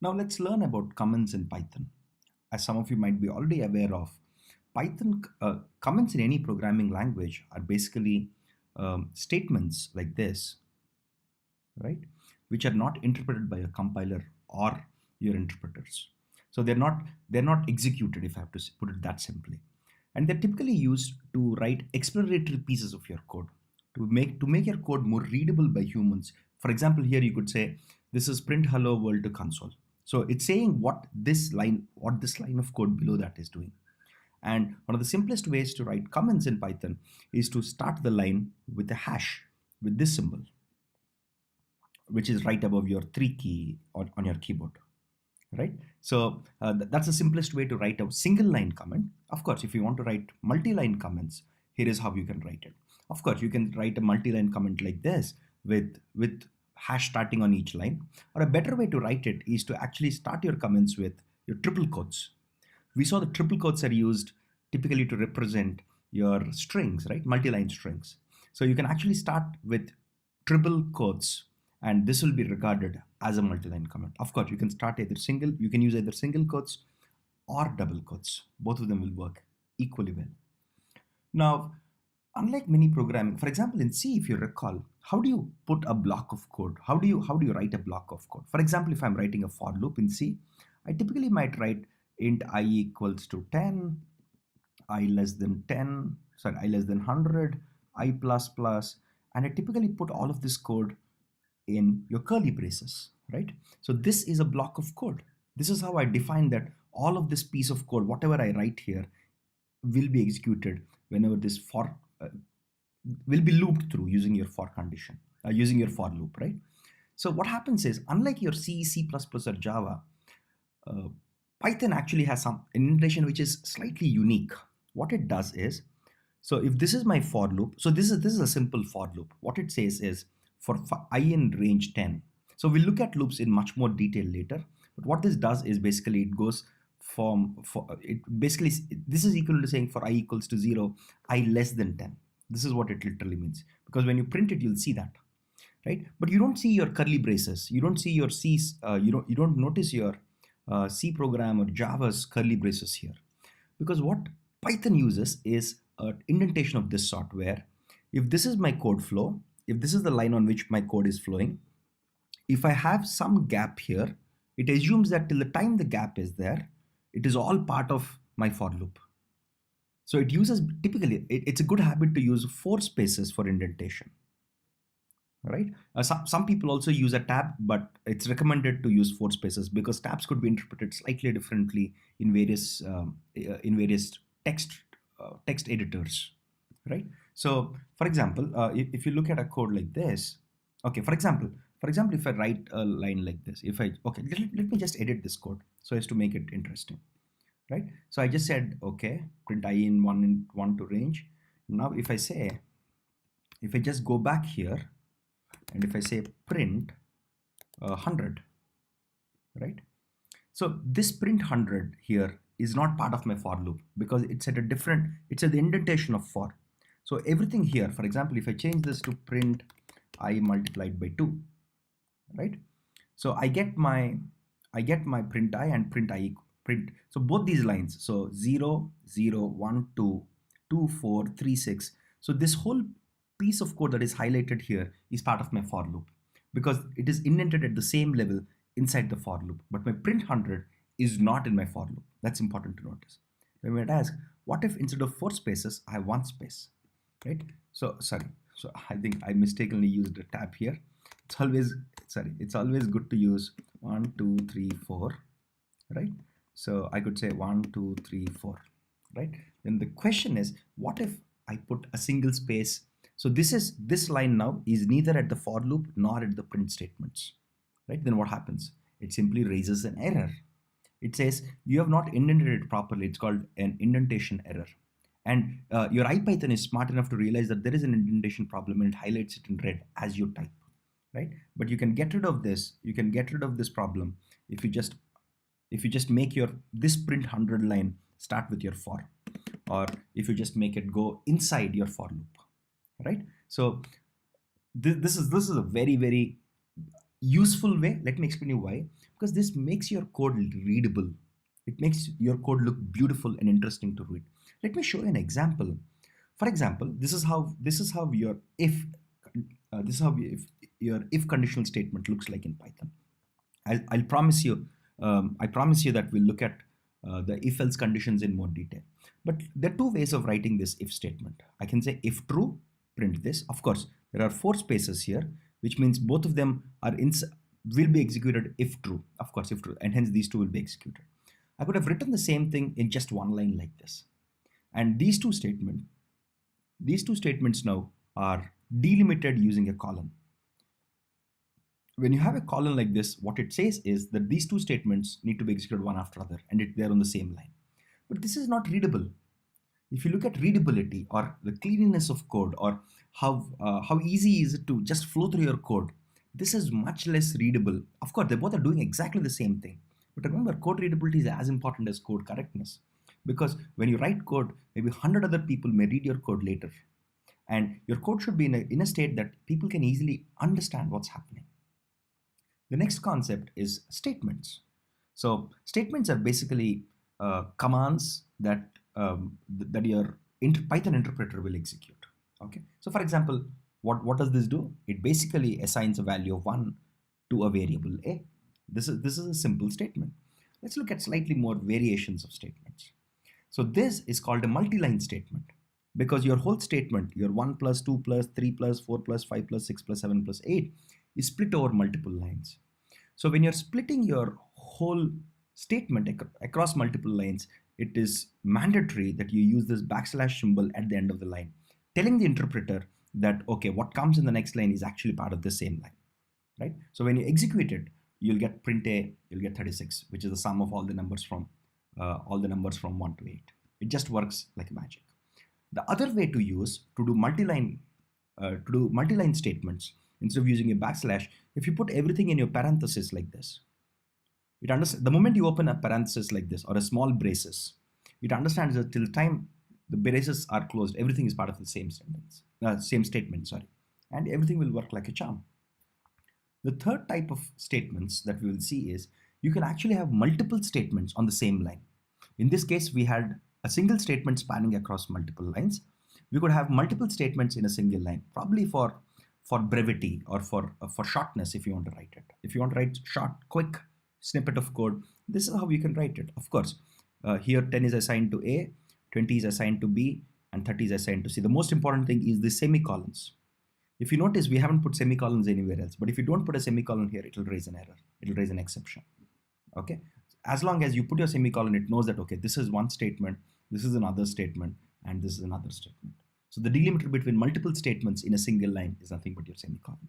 Now let's learn about comments in Python. As some of you might be already aware of, Python comments in any programming language are basically statements like this, right? Which are not interpreted by a compiler or your interpreters. So they're not executed, if I have to put it that simply. And they're typically used to write exploratory pieces of your code to make your code more readable by humans. For example, here you could say this is print hello world to console. So it's saying what this line of code below that is doing. And one of the simplest ways to write comments in Python is to start the line with a hash with this symbol, which is right above your 3 key on your keyboard, right? So that's the simplest way to write a single line comment. Of course, if you want to write multi-line comments, here is how you can write it. Of course, you can write a multi-line comment like this with hash starting on each line. Or a better way to write it is to actually start your comments with your triple quotes. We saw the triple quotes are used typically to represent your strings, right? Multi-line strings. So you can actually start with triple quotes, and this will be regarded as a multi-line comment. Of course, you can use either single quotes or double quotes. Both of them will work equally well. Now, unlike many programming, for example, in C, if you recall, how do you put a block of code? How do you write a block of code? For example, if I'm writing a for loop in C, I typically might write int I equals to 10, I less than 10, sorry, I less than 100, I plus plus, and I typically put all of this code in your curly braces, right? So this is a block of code. This is how I define that all of this piece of code, whatever I write here, will be executed whenever this for will be looped through using your for condition, using your for loop, right? So what happens is, unlike your C, C++, or Java, uh, Python actually has some indentation which is slightly unique. What it does is, so if this is my for loop, so this is a simple for loop. What it says is for I in range 10. So we'll look at loops in much more detail later. But what this does is basically it goes from for it basically this is equal to saying for I equals to 0, I less than 10. This is what it literally means, because when you print it, you'll see that, right? But you don't see your curly braces. You don't see your C's. You don't notice your C program or Java's curly braces here, because what Python uses is an indentation of this sort, where if this is my code flow, if this is the line on which my code is flowing, if I have some gap here, it assumes that till the time the gap is there, it is all part of my for loop. So it uses typically, it's a good habit to use 4 spaces for indentation, right? Some people also use a tab, but it's recommended to use 4 spaces because tabs could be interpreted slightly differently in various text editors, right? So for example, if you look at a code like this, okay, for example, if I write a line like this, okay, let me just edit this code so as to make it interesting, right? So I just said, okay, print I in 1 to range. Now if I just go back here, and if I say print 100, right? So this print 100 here is not part of my for loop because it's at the indentation of for. So everything here, for example, if I change this to print I multiplied by 2, right? So I get my print I and print I print. So both these lines, so 0, 0, 1, 2, 2, 4, 3, 6. So this whole piece of code that is highlighted here is part of my for loop because it is indented at the same level inside the for loop. But my print 100 is not in my for loop. That's important to notice. Then we might ask, what if instead of 4 spaces, I have 1 space, right? So sorry. So I think I mistakenly used a tab here. It's always good to use 1, 2, 3, 4, right? So I could say 1, 2, 3, 4, right? Then the question is, what if I put a single space? So this line now is neither at the for loop nor at the print statements, right? Then what happens? It simply raises an error. It says you have not indented it properly. It's called an indentation error. And your IPython is smart enough to realize that there is an indentation problem and it highlights it in red as you type, right? But you can get rid of this. You can get rid of this problem if you just make this print 100 line start with your for, or if you just make it go inside your for loop, right? So this is a very, very useful way. Let me explain you why. Because this makes your code readable. It makes your code look beautiful and interesting to read. Let me show you an example. For example, this is how your if your if conditional statement looks like in Python. I'll promise you. I promise you that we'll look at the if else conditions in more detail. But there are two ways of writing this if statement. I can say if true, print this. Of course, there are four spaces here, which means both of them will be executed if true. Of course, if true, and hence these two will be executed. I could have written the same thing in just one line like this. And these two statements now are delimited using a colon. When you have a colon like this, what it says is that these two statements need to be executed one after other, and they're on the same line. But this is not readable. If you look at readability or the cleanliness of code, or how easy is it to just flow through your code, this is much less readable. Of course, they both are doing exactly the same thing. But remember, code readability is as important as code correctness. Because when you write code, maybe 100 other people may read your code later. And your code should be in a state that people can easily understand what's happening. The next concept is statements. So statements are basically commands that your Python interpreter will execute. Okay. So for example, what does this do? It basically assigns a value of 1 to a variable a. This is a simple statement. Let's look at slightly more variations of statements. So this is called a multi-line statement, because your whole statement, your 1 plus 2 plus 3 plus 4 plus 5 plus 6 plus 7 plus 8, is split over multiple lines. So when you're splitting your whole statement across multiple lines, it is mandatory that you use this backslash symbol at the end of the line, telling the interpreter that, okay, what comes in the next line is actually part of the same line, right? So when you execute it, you'll get print a, you'll get 36, which is the sum of all the numbers from 1 to 8. It just works like magic. The other way to do multi-line statements, instead of using a backslash, if you put everything in your parenthesis like this, it understands the moment you open a parenthesis like this or a small braces, it understands that till the time the braces are closed, everything is part of the same statement, sorry, and everything will work like a charm. The third type of statements that we will see is you can actually have multiple statements on the same line. In this case, we had a single statement spanning across multiple lines. We could have multiple statements in a single line, probably for brevity or for shortness if you want to write it. If you want to write short, quick snippet of code, this is how you can write it. Of course, here 10 is assigned to A, 20 is assigned to B, and 30 is assigned to C. The most important thing is the semicolons. If you notice, we haven't put semicolons anywhere else, but if you don't put a semicolon here, it will raise an error. It will raise an exception. Okay. As long as you put your semicolon, it knows that, okay, this is one statement, this is another statement, and this is another statement. So the delimiter between multiple statements in a single line is nothing but your semicolon.